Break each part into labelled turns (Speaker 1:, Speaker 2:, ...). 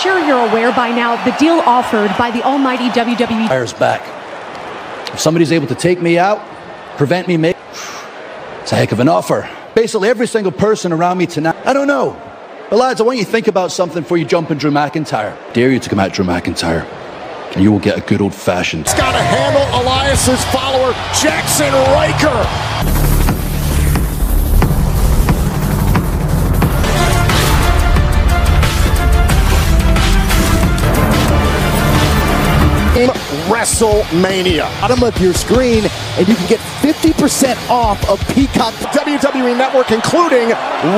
Speaker 1: sure you're aware by now the deal offered by the almighty WWE
Speaker 2: Fire's back. If somebody's able to take me out, prevent me making, it's a heck of an offer. Basically, every single person around me tonight, I don't know. But lads, I want you to think about something before you jump in Drew McIntyre. I dare you to come at Drew McIntyre, and you will get a good old-fashioned.
Speaker 3: He's got to handle Elias's follower, Jaxson Ryker. WrestleMania.
Speaker 4: Bottom of your screen, and you can get 50% off of Peacock
Speaker 3: WWE Network, including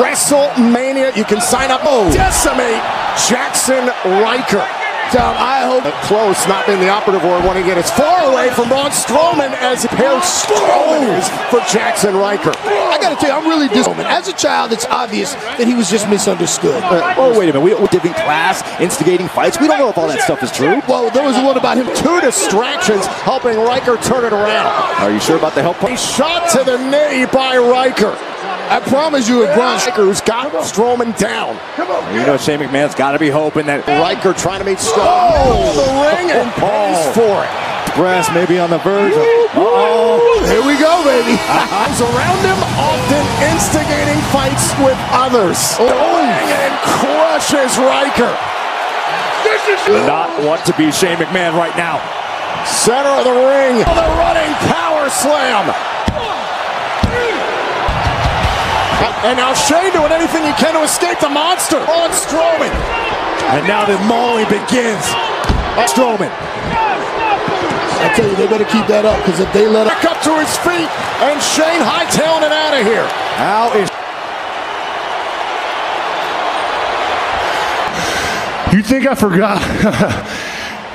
Speaker 3: WrestleMania. You can sign up. Decimate Jaxson Ryker. I hope close, not being the operative word, want to get as far away from Braun Strowman as Hair Strowman is for Jaxson Ryker.
Speaker 4: I gotta tell you, I'm really disappointed. As a child, it's obvious that he was just misunderstood.
Speaker 5: Oh, wait a minute. We're different class, instigating fights. We don't know if all that stuff is true.
Speaker 4: Well, there was one about him.
Speaker 3: 2 distractions helping Ryker turn it around.
Speaker 5: Are you sure about the help?
Speaker 3: A shot to the knee by Ryker.
Speaker 4: I promise you, Braun
Speaker 3: Ryker's got Strowman down.
Speaker 5: You know, Shane McMahon's got to be hoping that
Speaker 3: Ryker trying to meet Strowman the ring and pays for it.
Speaker 5: Brass may be on the verge.
Speaker 4: Here we go, baby.
Speaker 3: He's around him, often instigating fights with others. And crushes Ryker.
Speaker 5: This is not want to be Shane McMahon right now.
Speaker 3: Center of the ring. The running power slam. And now Shane doing anything he can to escape the monster on Strowman.
Speaker 5: And now the mauling begins. Strowman.
Speaker 4: I tell you, they better keep that up, because if they let
Speaker 3: back up to his feet, and Shane hightailing it out of here.
Speaker 5: How is...
Speaker 6: You think I forgot?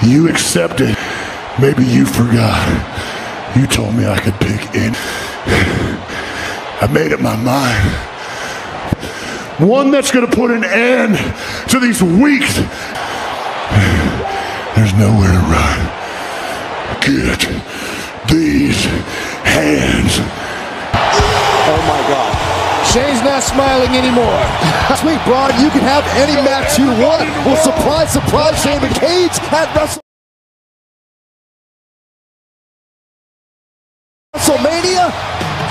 Speaker 6: You accepted. Maybe you forgot. You told me I could pick in. I made up my mind. One that's going to put an end to these weeks. There's nowhere to run. Get these hands.
Speaker 4: Oh my God. Shane's not smiling anymore. Sweet Braun, you can have any match you want. Well, surprise, surprise, Shane McCage at WrestleMania.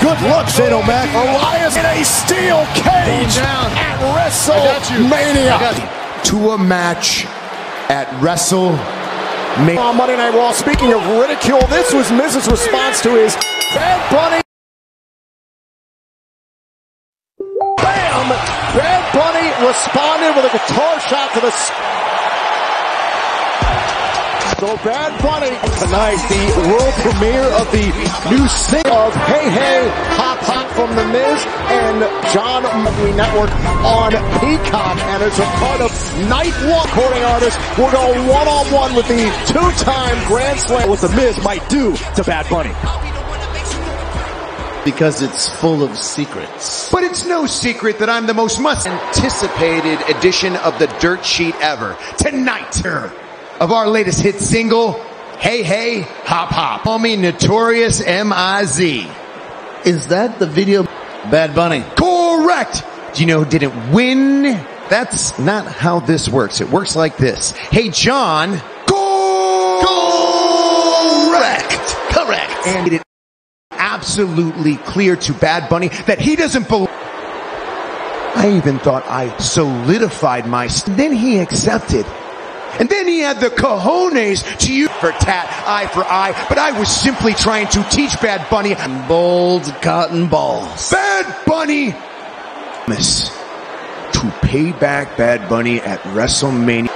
Speaker 4: Good luck, Shane O'Mac.
Speaker 3: Elias in a steel cage at WrestleMania.
Speaker 4: To a match at WrestleMania.
Speaker 3: On Monday Night Raw, speaking of ridicule, this was Miz's response to his Bad Bunny. Bam! Bad Bunny responded with a guitar shot to the... So Bad Bunny tonight, the world premiere of the new single of Hey Hey Hop Hop from The Miz and John WWE Network on Peacock, and it's a part of Night One. Recording artist will go one-on-one with the two-time Grand Slam.
Speaker 5: What The Miz might do to Bad Bunny.
Speaker 7: Because it's full of secrets. But it's no secret that I'm the most anticipated edition of the Dirt Sheet ever. Tonight, of our latest hit single, Hey Hey Hop Hop. Call me Notorious M.I.Z. Is that the video? Bad Bunny. Correct. Do you know who didn't win? That's not how this works. It works like this. Hey John. Correct. And it absolutely clear to Bad Bunny that he doesn't believe. I even thought I solidified my... Then he accepted. And then he had the cojones to use for tat, eye for eye, but I was simply trying to teach Bad Bunny bold cotton balls. Bad Bunny promise to pay back Bad Bunny at WrestleMania.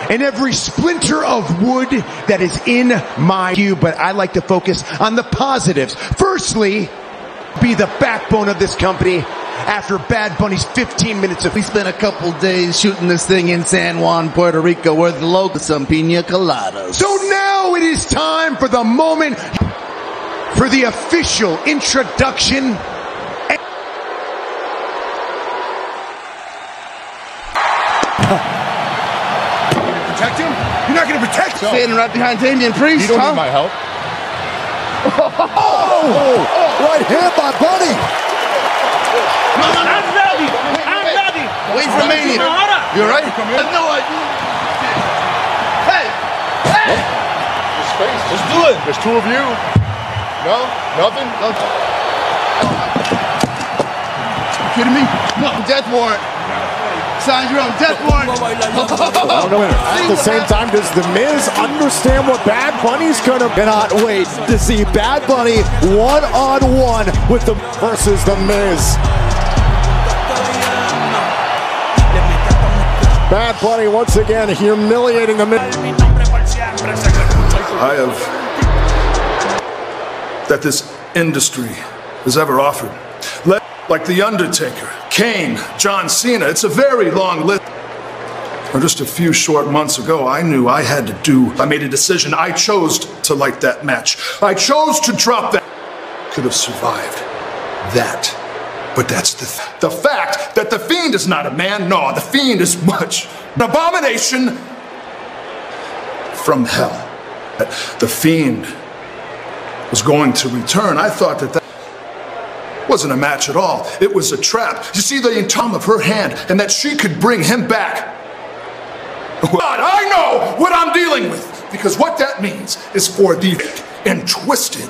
Speaker 7: And every splinter of wood that is in my view, but I like to focus on the positives. Firstly, be the backbone of this company. After Bad Bunny's 15 minutes of... We spent a couple days shooting this thing in San Juan, Puerto Rico, where the local some pina coladas. So now it is time for the moment, for the official introduction.
Speaker 6: Protect him? You're not going to protect him.
Speaker 7: Standing right behind Damian Priest,
Speaker 6: You don't need my help.
Speaker 4: Right hand by Bunny.
Speaker 7: I'm ready. Wait for Mania. You all right? No,
Speaker 6: Space. Let's do it. There's two of you. No? Nothing? No. You kidding me? No. Death warrant. Sign your own death warrant.
Speaker 4: I don't know. At the same time, does The Miz understand what Bad Bunny's gonna? Cannot wait to see Bad Bunny one-on-one with the versus The Miz. Bad Bunny once again humiliating The Miz.
Speaker 6: I have that this industry has ever offered. Like The Undertaker, Kane, John Cena. It's a very long list. Or just a few short months ago, I knew I had to do. I made a decision. I chose to light that match. I chose to drop that. Could have survived that. But that's the fact that The Fiend is not a man. No, The Fiend is much. An abomination from hell. The Fiend was going to return. I thought that wasn't a match at all. It was a trap. You see the entire of her hand and that she could bring him back. God, I know what I'm dealing with, because what that means is for the and twisted,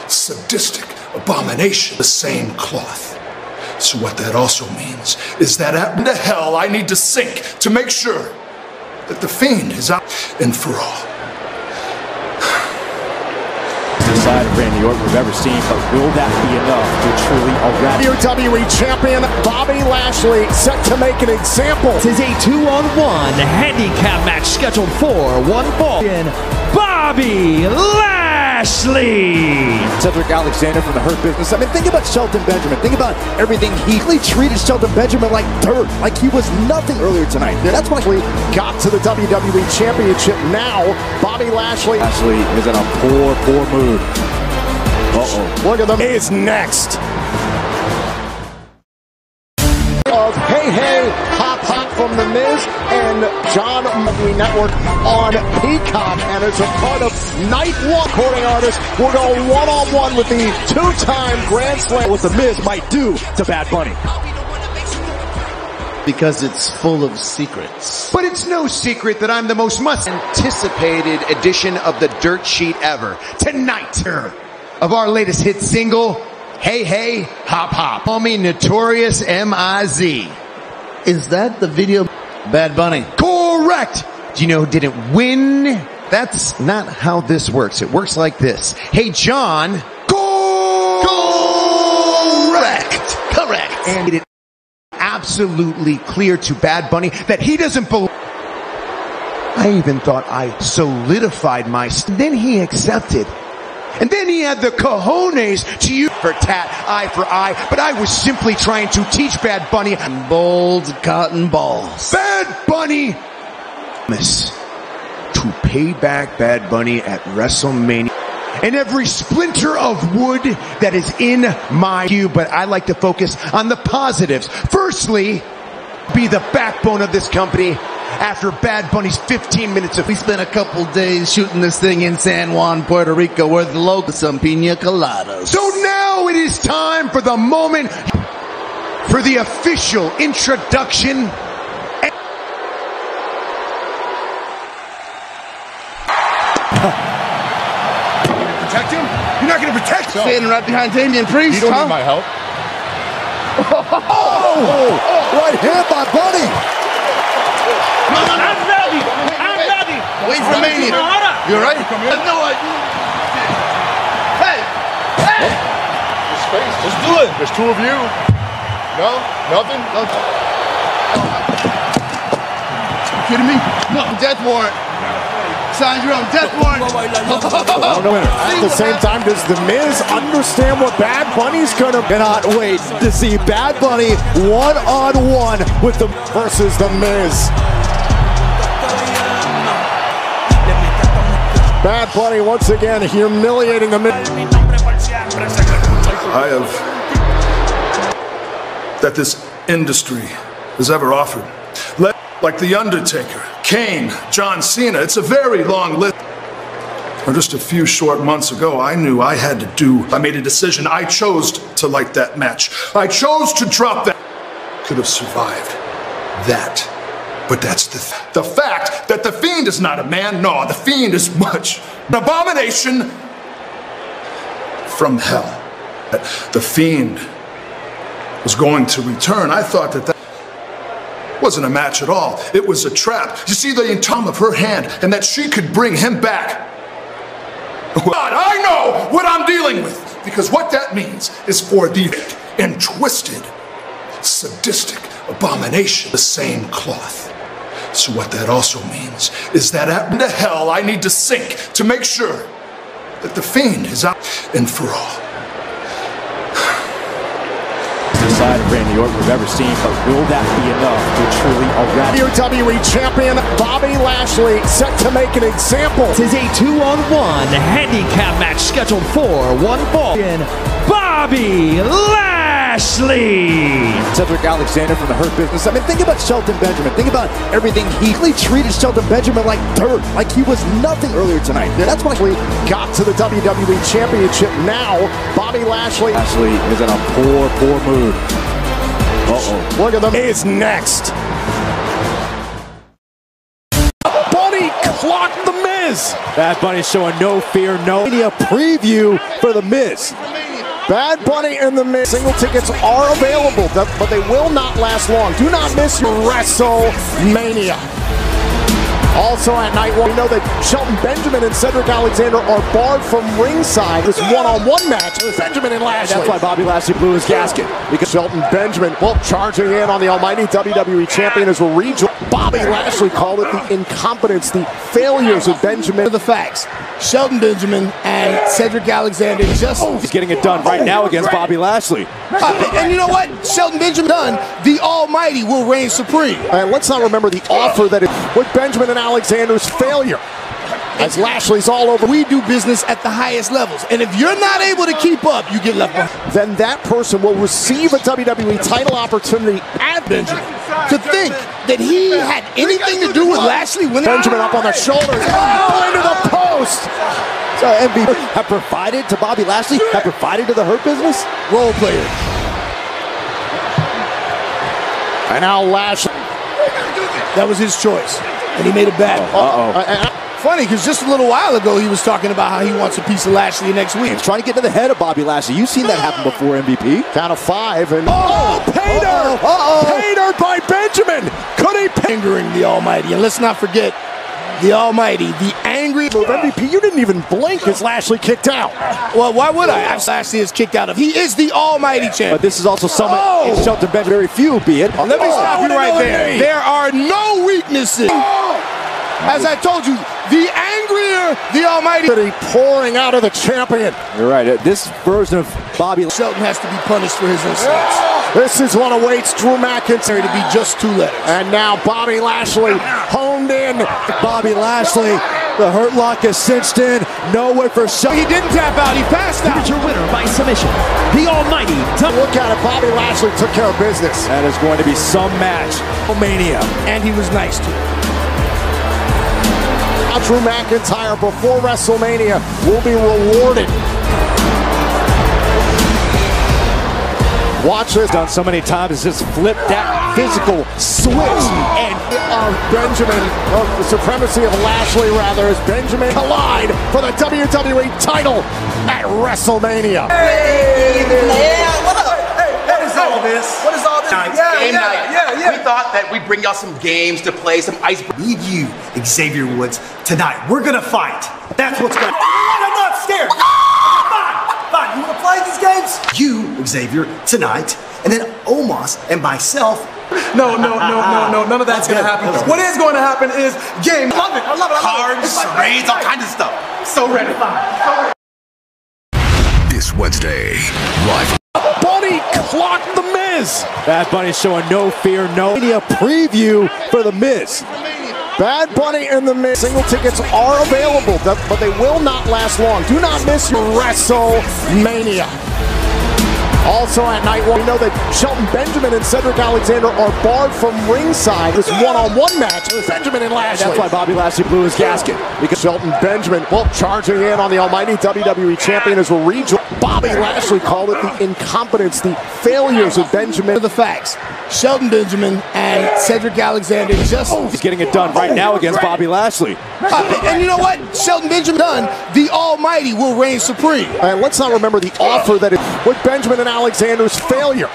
Speaker 6: sadistic abomination, the same cloth. So what that also means is that at the hell I need to sink to make sure that The Fiend is out and for all.
Speaker 5: Side of Randy Orton we've ever seen, but will that be enough to truly eradicate?
Speaker 4: WWE Champion Bobby Lashley set to make an example.
Speaker 8: This is a 2-on-1 handicap match scheduled for one fall. Bobby Lashley.
Speaker 5: Cedric Alexander from the Hurt Business. I mean, think about Shelton Benjamin. Think about everything he treated Shelton Benjamin like dirt, like he was nothing earlier tonight. That's why
Speaker 4: he got to the WWE Championship. Now, Bobby Lashley
Speaker 5: is in a poor mood.
Speaker 4: Look at them. Is next. Of Hey Hey Hop Hop from The Miz and John Movie Network on Peacock, and it's a part of Night One. Recording artist will go one-on-one with the two-time Grand Slam. What The Miz might do to Bad Bunny.
Speaker 7: Because it's full of secrets. But it's no secret that I'm the most anticipated edition of the Dirt Sheet ever. Tonight, of our latest hit single, Hey Hey Hop Hop. Call me Notorious M.I.Z. Is that the video Bad Bunny? Correct! Do you know who didn't win? That's not how this works. It works like this. Hey John. Correct. And it absolutely clear to Bad Bunny that he doesn't believe. I even thought I solidified my. Then he accepted. And then he had the cojones to use for tat, eye for eye. But I was simply trying to teach Bad Bunny bold cotton balls. Bad Bunny to pay back Bad Bunny at WrestleMania. And every splinter of wood that is in my view, but I like to focus on the positives. Firstly, be the backbone of this company. After Bad Bunny's 15 minutes of...
Speaker 9: We spent a couple days shooting this thing in San Juan, Puerto Rico, where the locals some pina coladas.
Speaker 7: So now it is time for the moment, for the official introduction. Protect him? You're not going to protect him?
Speaker 9: Standing right behind Damian Priest,
Speaker 6: You don't need my help.
Speaker 4: Right hand by Bunny.
Speaker 9: I'm ready. Wait for Mania. You all right? No, Hey!
Speaker 6: There's space. Let's do it. There's two of you. No? Nothing? No.
Speaker 9: You kidding me? No. Death warrant. Sign your own death warrant.
Speaker 4: I don't know. At the same time, does The Miz understand what Bad Bunny's gonna? Cannot wait to see Bad Bunny one-on-one with the versus The Miz. Bad Bunny once again humiliating The Miz.
Speaker 6: I have that this industry has ever offered. Like The Undertaker, Kane, John Cena. It's a very long list. Or just a few short months ago, I knew I had to do. I made a decision. I chose to light that match. I chose to drop that. Could have survived that. But that's the fact that the Fiend is not a man. No, the Fiend is much. An abomination from hell. The Fiend was going to return. I thought that wasn't a match at all. It was a trap. You see the palm of her hand, and that she could bring him back. God, I know what I'm dealing with, because what that means is for the and twisted, sadistic abomination, the same cloth. So what that also means is that at the hell I need to sink to make sure that the Fiend is out and for all.
Speaker 5: Side of Randy Orton we've ever seen, but will that be enough to truly eradicate?
Speaker 3: WWE Champion Bobby Lashley set to make an example.
Speaker 8: This is a 2-on-1 handicap match scheduled for one fall. Bobby Lashley!
Speaker 5: Cedric Alexander from the Hurt Business. I mean, think about Shelton Benjamin. Think about everything he treated Shelton Benjamin like dirt, like he was nothing earlier tonight. That's why
Speaker 3: we got to the WWE Championship. Now, Bobby Lashley
Speaker 5: is in a poor mood. Uh-oh.
Speaker 3: Look at them. Is next. Bunny clocked The Miz.
Speaker 5: Bad Bunny showing no fear, no preview for The Miz.
Speaker 3: Bad Bunny and The Miz. Single tickets are available, but they will not last long. Do not miss your WrestleMania. Also at night one, we know that Shelton Benjamin and Cedric Alexander are barred from ringside. This one-on-one match with Benjamin and Lashley.
Speaker 5: That's why Bobby Lashley blew his gasket.
Speaker 3: Because Shelton Benjamin, charging in on the almighty WWE Champion as we'll rejoin. Bobby Lashley called it the incompetence, the failures of Benjamin.
Speaker 10: The facts. Shelton Benjamin and Cedric Alexander
Speaker 5: he's getting it done right now against Bobby Lashley.
Speaker 10: And you know what? Shelton Benjamin done. The Almighty will reign supreme.
Speaker 3: And let's not remember the offer that with Benjamin and Alexander's failure. As Lashley's all over.
Speaker 10: We do business at the highest levels. And if you're not able to keep up, you get left behind.
Speaker 3: Then that person will receive a WWE title opportunity at Benjamin.
Speaker 10: To think that he had anything to do with Lashley winning.
Speaker 3: Benjamin up on the shoulders. Oh, into the post.
Speaker 5: So MVP have provided to Bobby Lashley, have provided to the Hurt Business?
Speaker 10: Role player.
Speaker 3: And now Lashley.
Speaker 10: That was his choice. And he made it bad. Funny, because just a little while ago he was talking about how he wants a piece of Lashley next week.
Speaker 5: He's trying to get to the head of Bobby Lashley. You've seen that happen before, MVP.
Speaker 3: Count of 5 and Pater! Pater by Benjamin! Could he
Speaker 10: angering the Almighty? And let's not forget the Almighty, the angry
Speaker 3: move. MVP, you didn't even blink as Lashley kicked out.
Speaker 10: Well, why would I? Lashley is kicked out of. He is the Almighty champion.
Speaker 5: But this is also someone in Shelton Benjamin, very few, be it.
Speaker 10: Let me stop you right there. There are no weaknesses. As I told you, the angrier the Almighty
Speaker 3: pouring out of the champion.
Speaker 5: You're right. This version of Bobby
Speaker 10: Shelton has to be punished for his insolence.
Speaker 3: This is what awaits Drew McIntyre
Speaker 10: to be just 2 letters.
Speaker 3: And now Bobby Lashley honed in.
Speaker 5: Bobby Lashley, the Hurt Lock is cinched in. Nowhere for Shelton.
Speaker 10: He didn't tap out. He passed out.
Speaker 8: Here's your winner by submission, the Almighty.
Speaker 3: Look at it. Bobby Lashley took care of business.
Speaker 5: That is going to be some match. Mania.
Speaker 10: And he was nice to him.
Speaker 3: Drew McIntyre before WrestleMania will be rewarded. Watch this.
Speaker 5: Done so many times, just flip that physical switch.
Speaker 3: And Benjamin, the supremacy of Lashley rather, as Benjamin collide for the WWE title at WrestleMania.
Speaker 11: Hey, what up? What is all this? What is all this? Game night. We thought that we'd bring y'all some games to play, some ice.
Speaker 12: Need you, Xavier Woods, tonight. We're gonna fight. That's what's gonna. I'm not scared. Fine. You wanna play these games? You, Xavier, tonight, and then Omos and myself.
Speaker 13: No. None of that's gonna happen. What is going to happen is game.
Speaker 11: I love it. Cards, raids, all kinds of stuff. So ready.
Speaker 14: This Wednesday, live.
Speaker 3: Bunny clocked The Miz.
Speaker 5: Bad Bunny showing no fear, no preview for The Miz.
Speaker 3: Bad Bunny and The Miz. Single tickets are available, but they will not last long. Do not miss your WrestleMania. Also at night one, we know that Shelton Benjamin and Cedric Alexander are barred from ringside. This one-on-one match with Benjamin and Lashley.
Speaker 5: That's why Bobby Lashley blew his gasket.
Speaker 3: Because Shelton Benjamin, charging in on the almighty WWE Champion as we'll rejoin. Bobby Lashley called it the incompetence, the failures of Benjamin.
Speaker 10: The facts. Shelton Benjamin and Cedric Alexander just...
Speaker 5: He's getting it done right now against Bobby Lashley.
Speaker 10: And you know what? Shelton Benjamin done. The Almighty will reign supreme.
Speaker 3: And let's not remember the offer that it with Benjamin and Alexander's failure.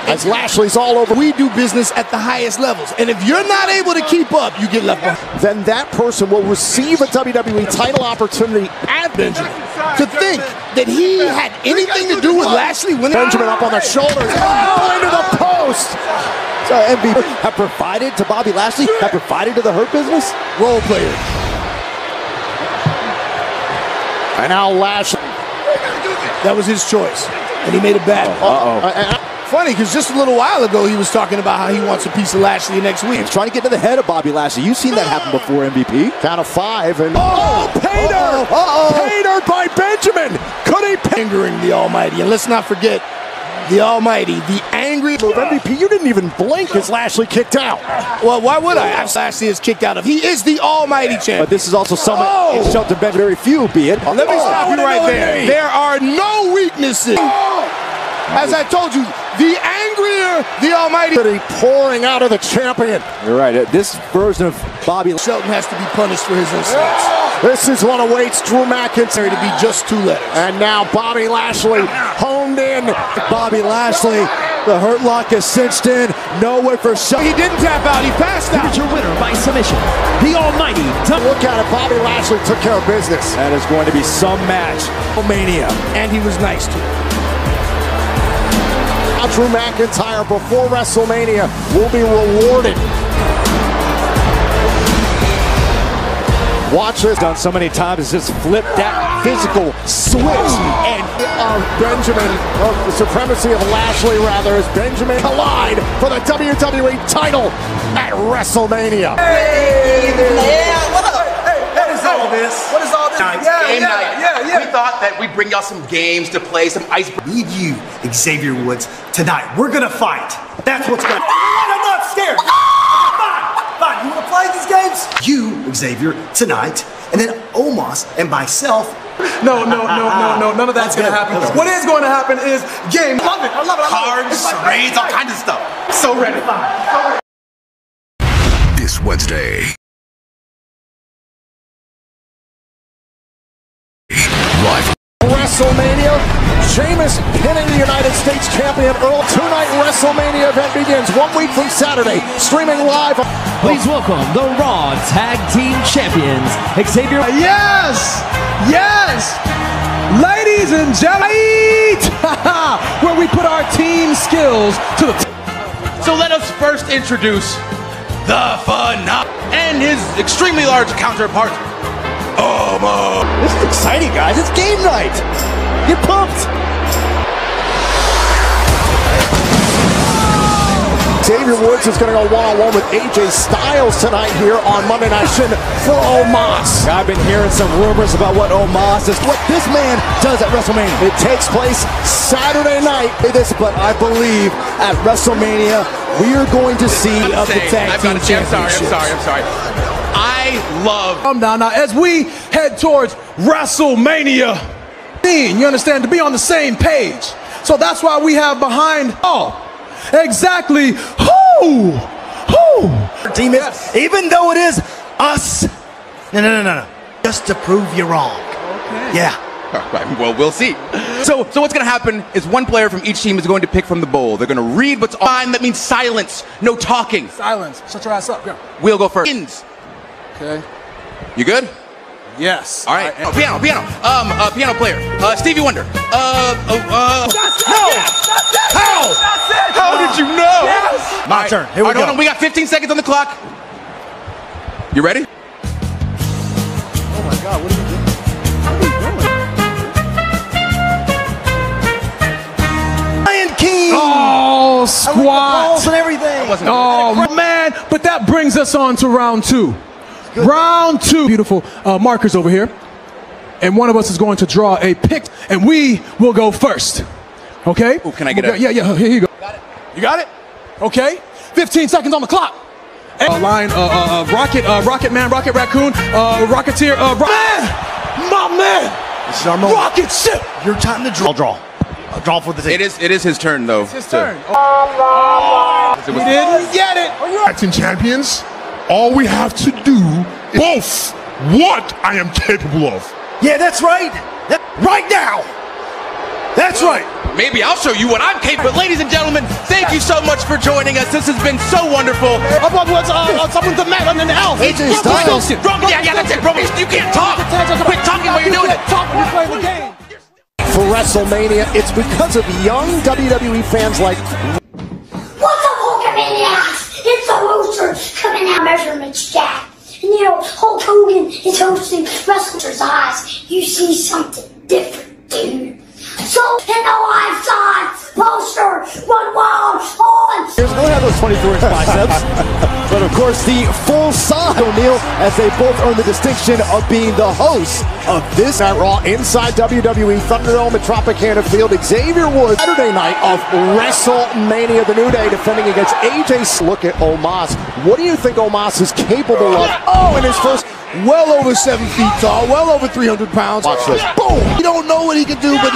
Speaker 3: As Lashley's all over.
Speaker 10: We do business at the highest levels. And if you're not able to keep up, you get left behind.
Speaker 3: Then that person will receive a WWE title opportunity at Benjamin.
Speaker 10: To think that he had anything to do with Lashley winning.
Speaker 3: Benjamin up on the shoulders. Oh, into the post.
Speaker 5: So MVP have provided to Bobby Lashley, have provided to the Hurt Business?
Speaker 10: Role player.
Speaker 3: And now Lashley.
Speaker 10: That was his choice. And he made it bad. Funny, because just a little while ago, he was talking about how he wants a piece of Lashley next week.
Speaker 5: He's trying to get to the head of Bobby Lashley. You've seen that happen before, MVP.
Speaker 3: Count of 5 and... Pater! Pater by Benjamin! Could he...
Speaker 10: Angering the Almighty. And let's not forget, the Almighty, the angry...
Speaker 3: MVP, you didn't even blink as Lashley kicked out.
Speaker 10: Well, why would I? Lashley is kicked out of. He is the Almighty champion.
Speaker 5: But this is also someone... It's Shelton Benjamin, very few, be it.
Speaker 10: Let me stop you right there. There are no weaknesses. As I told you, the angrier the Almighty
Speaker 3: pouring out of the champion.
Speaker 5: You're right. This version of Bobby
Speaker 10: Shelton has to be punished for his insolence.
Speaker 3: This is what awaits Drew McIntyre
Speaker 10: to be just 2 letters.
Speaker 3: And now Bobby Lashley honed in.
Speaker 5: Bobby Lashley, the Hurt Lock is cinched in. Nowhere for Shelton.
Speaker 10: He didn't tap out. He passed out.
Speaker 8: Here's your winner by submission, the Almighty.
Speaker 3: Look at it. Bobby Lashley took care of business.
Speaker 5: That is going to be some match. Mania.
Speaker 10: And he was nice to him.
Speaker 3: Drew McIntyre before WrestleMania will be rewarded. Watch this.
Speaker 5: Done so many times, it's just flipped that physical switch.
Speaker 3: And Benjamin, the supremacy of Lashley rather, as Benjamin collide for the WWE title at WrestleMania.
Speaker 11: Hey, what up? What is all this? What is all this? Game night. We thought that we'd bring y'all some games to play, some ice.
Speaker 12: Need you, Xavier Woods, tonight. We're gonna fight. That's what's gonna. I'm not scared. Fine. You wanna play these games? You, Xavier, tonight, and then Omos and myself.
Speaker 13: No. None of that's gonna happen. What is going to happen is game.
Speaker 11: I love it. Cards, raids, all kinds of stuff. So ready.
Speaker 14: This Wednesday. Live.
Speaker 3: WrestleMania, Sheamus pinning the United States champion Earl. Two-night WrestleMania event begins 1 week from Saturday, streaming live.
Speaker 8: Please welcome the Raw Tag Team Champions, Xavier.
Speaker 13: Yes! Ladies and gentlemen, where we put our team skills to the
Speaker 11: So let us first introduce the Phenom and his extremely large counterpart, Omos.
Speaker 5: This is exciting, guys. It's game night. Get pumped.
Speaker 3: Xavier Woods is going to go one-on-one with AJ Styles tonight here on Monday Night Shin for Omos.
Speaker 5: I've been hearing some rumors about what Omos is, what this man does at WrestleMania.
Speaker 3: It takes place Saturday night.
Speaker 5: But I believe at WrestleMania, we are going to see
Speaker 11: of the tag team championships. I'm sorry. I love.
Speaker 13: Now, as we head towards WrestleMania, you understand, to be on the same page. So that's why we have behind exactly who
Speaker 12: team is, even though it is us. No. Just to prove you wrong.
Speaker 11: Okay.
Speaker 12: Yeah.
Speaker 11: All right, well, we'll see. So what's going to happen is one player from each team is going to pick from the bowl. They're going to read what's on. That means silence, no talking.
Speaker 13: Silence. Shut your ass up. Yeah.
Speaker 11: We'll go first.
Speaker 13: Okay.
Speaker 11: You good?
Speaker 13: Yes.
Speaker 11: All right. Piano. Piano player. Stevie Wonder.
Speaker 13: No.
Speaker 11: How did you know?
Speaker 13: Yes.
Speaker 5: My turn. Here we go.
Speaker 11: Hold on. We got 15 seconds on the clock. You ready?
Speaker 5: Oh my God! What are you doing?
Speaker 12: Lion King.
Speaker 13: Oh, squat.
Speaker 12: Balls and everything.
Speaker 13: Oh man! But that brings us on to round 2. Round 2. Beautiful markers over here. And one of us is going to draw a pick, and we will go first. Okay?
Speaker 11: Ooh, can I get it?
Speaker 13: Yeah. Here you go. Got it. You got it? Okay. 15 seconds on the clock. Line, Rocket Man, Rocket Raccoon, Rocketeer, my man!
Speaker 12: This is our moment.
Speaker 13: Rocket ship.
Speaker 12: Your time to draw. Draw. Draw for the team.
Speaker 11: It is his turn though.
Speaker 13: It's his turn. He didn't get it.
Speaker 6: Acting champions, all we have to do is boast what I am capable of.
Speaker 12: Yeah, that's right. Right now. That's right.
Speaker 11: Maybe I'll show you what I'm capable. But ladies and gentlemen, thank you so much for joining us. This has been so wonderful.
Speaker 10: Someone's the man on the elf.
Speaker 11: AJ Styles. Yeah, that's it, bro. You can't talk. Quit talking while you're doing it.
Speaker 10: Talk when you're playing the game.
Speaker 3: For WrestleMania, it's because of young WWE fans like.
Speaker 15: What's up, Hulkamaniacs? It's the Roosters coming out measurements, Jack. And you know, Hulk Hogan is hosting Wrestlers' Eyes. You see something different, dude. So, in the lifetime poster, run wild on.
Speaker 3: Here's no have those 24-inch biceps. But of course, the full size O'Neal, as they both earn the distinction of being the hosts of this at Raw inside WWE Thunderdome at Tropicana Field. Xavier Woods, Saturday night of WrestleMania, the New Day defending against AJ. Look at Omos. What do you think Omos is capable of?
Speaker 10: Oh, in his first. Well over 7 feet tall, well over 300 pounds.
Speaker 3: Watch this.
Speaker 10: Boom! You don't know what he can do, but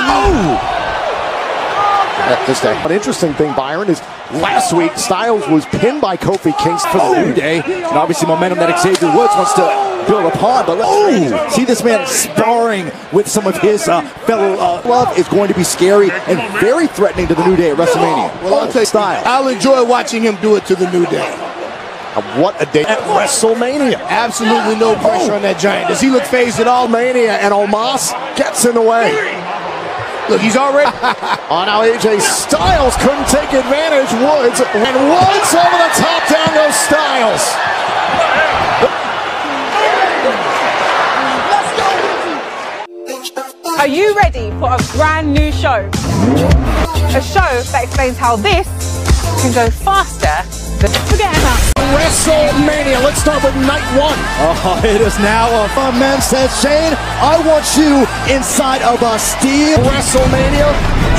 Speaker 3: This day. An interesting thing, Byron, is last week Styles was pinned by Kofi Kingston for the New Day, and obviously momentum that Xavier Woods wants to build upon. But let's see this man sparring with some of his fellow love is going to be scary and very threatening to the New Day at WrestleMania.
Speaker 10: Well, I'll tell you,
Speaker 3: Styles.
Speaker 10: I'll enjoy watching him do it to the New Day.
Speaker 3: What a day at WrestleMania.
Speaker 10: Absolutely no pressure on that giant. Does he look phased at all?
Speaker 3: Mania, and Omos gets in the way.
Speaker 10: Look, he's already.
Speaker 3: Oh, now AJ Styles couldn't take advantage. Woods, and Woods over the top, down goes Styles.
Speaker 16: Are you ready for a brand new show? A show that explains how this can go faster than forget about
Speaker 3: WrestleMania. Let's start with night one. Oh, it is now a fun man, says Shane. I want you inside of a steel WrestleMania.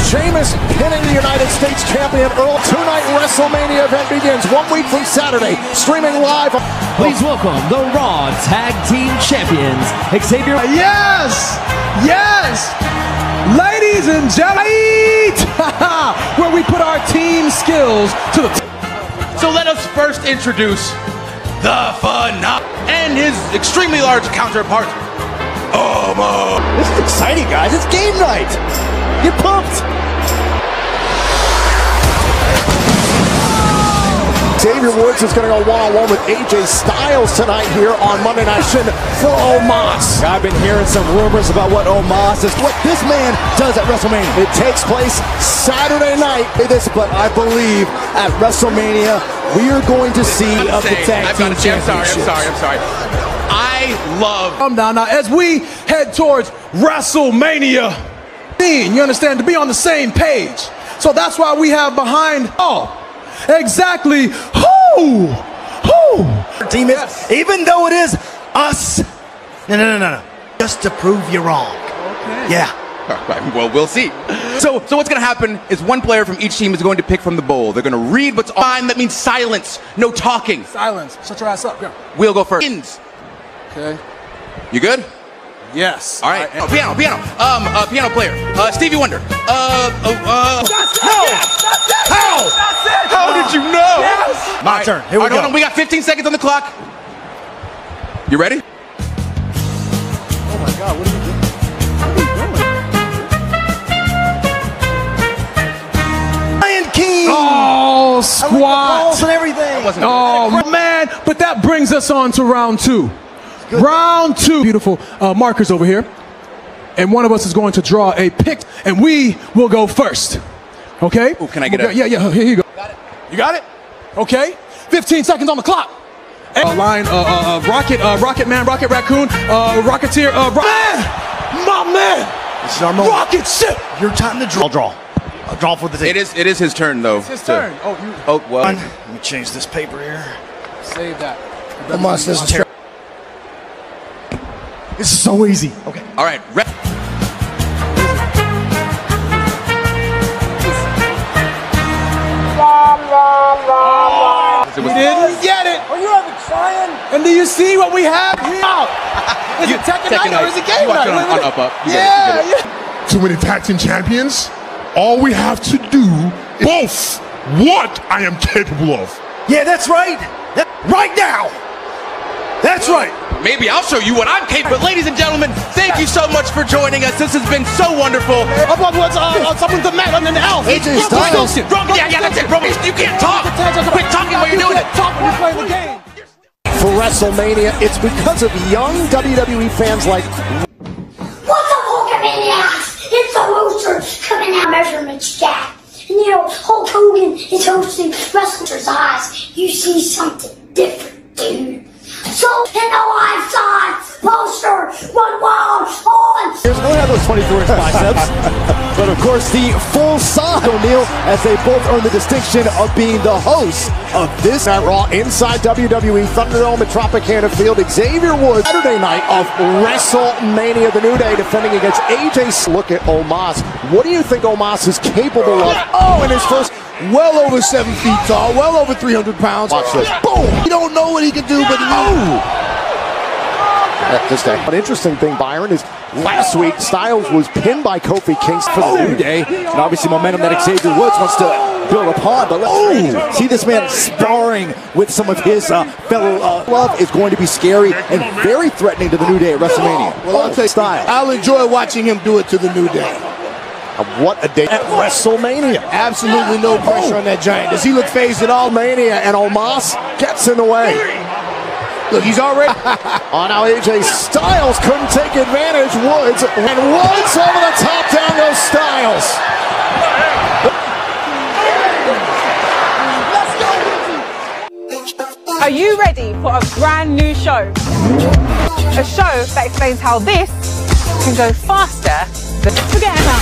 Speaker 3: Sheamus pinning the United States champion Earl. Tonight WrestleMania event begins 1 week from Saturday. Streaming live.
Speaker 8: Please welcome the Raw Tag Team Champions, Xavier.
Speaker 13: Yes! Yes! Ladies and gentlemen, where we put our team skills to the
Speaker 11: So let us first introduce the Phenom and his extremely large counterpart, Omos.
Speaker 3: This is exciting, guys. It's game night. Get pumped. Xavier Woods is going to go one-on-one with AJ Styles tonight here on Monday Night Shin for Omos. I've been hearing some rumors about what Omos is, what this man does at WrestleMania. It takes place Saturday night, but I believe at WrestleMania we are going to see of the tag team championships.
Speaker 11: I'm sorry. I love.
Speaker 13: Come down now as we head towards WrestleMania. You understand, to be on the same page. So that's why we have behind exactly who
Speaker 12: team is, even though it is us. No. Just to prove you wrong.
Speaker 13: Okay.
Speaker 12: Yeah.
Speaker 11: All right, well, we'll see. So what's going to happen is one player from each team is going to pick from the bowl. They're going to read what's on. That means silence, no talking.
Speaker 13: Silence. Shut your ass up. Yeah.
Speaker 11: We'll go first. Okay. You good?
Speaker 13: Yes.
Speaker 11: All right. Piano. Piano player. Stevie Wonder. How did you know?
Speaker 12: Yes. My turn. Here we go.
Speaker 11: Hold on. We got 15 seconds on the clock. You ready?
Speaker 3: Oh my God! What are you doing?
Speaker 12: Lion King.
Speaker 13: Oh, squat.
Speaker 12: Balls and everything.
Speaker 13: Oh man! But that brings us on to round two. Round two. Beautiful markers over here. And one of us is going to draw a pick, and we will go first. Okay?
Speaker 11: Ooh, can I get it?
Speaker 13: Yeah, here you go. Got it. You got it? Okay. 15 seconds on the clock. Line, Rocket Man, Rocket Raccoon, Rocketeer, my man!
Speaker 12: This is our moment.
Speaker 13: Rocket ship!
Speaker 12: Your time to draw. Draw. Draw for the team.
Speaker 11: It is his turn though.
Speaker 13: It's his turn.
Speaker 11: Oh well.
Speaker 12: Let me change this paper here.
Speaker 13: Save that.
Speaker 12: Almost this is This is so easy. Okay.
Speaker 11: All right.
Speaker 13: We didn't get it.
Speaker 10: Are you having trying?
Speaker 13: And do you see what we have here?
Speaker 10: Is it Tekken night or is it game night?
Speaker 11: On Up Up.
Speaker 10: Yeah.
Speaker 6: Too many tag team champions. All we have to do is boast what I am capable of.
Speaker 12: Yeah, that's right. Right now. That's right.
Speaker 11: Maybe I'll show you what I'm capable of. But ladies and gentlemen, thank you so much for joining us. This has been so wonderful.
Speaker 10: Someone's the mat on the L.
Speaker 11: AJ Styles. Yeah, that's it, bro. You can't talk. Quit talking while you're doing it.
Speaker 10: Talk when you're playing the game.
Speaker 3: For WrestleMania, it's because of young WWE fans like...
Speaker 15: What's up, Hulkamaniacs? It's the Rooster coming out measurements Jack. And Hulk Hogan is hosting Wrestlers' Eyes. You see something different, dude. So, in the lifetime poster, run wild on.
Speaker 5: Here's going to have those 24-inch biceps. But of course, the full size O'Neal as they both earn the distinction of being the hosts of this
Speaker 3: Raw inside WWE Thunderdome at Tropicana Field. Xavier Woods, Saturday night of WrestleMania, the New Day defending against AJ. Look at Omos. What do you think Omos is capable of?
Speaker 10: Oh, in his first, well over 7 feet tall, well over 300 pounds.
Speaker 3: Watch this.
Speaker 10: Boom! You don't know what he can do, but
Speaker 3: This day. An interesting thing, Byron, is last week Styles was pinned by Kofi Kingston
Speaker 5: for the New Day, and obviously momentum that Xavier Woods wants to build upon. But let's see this man sparring with some of his fellow love is going to be scary and very threatening to the New Day at WrestleMania.
Speaker 10: Well, I'll tell you,
Speaker 5: Styles.
Speaker 10: I'll enjoy watching him do it to the New Day.
Speaker 3: What a day at WrestleMania.
Speaker 10: Absolutely no pressure on that giant. Does he look phased at all?
Speaker 3: Mania, and Omos gets in the way.
Speaker 10: Look, he's already...
Speaker 3: Oh, now AJ Styles couldn't take advantage. Woods, and Woods over the top, down goes Styles.
Speaker 16: Are you ready for a brand new show? A show that explains how this can go faster than... Forget about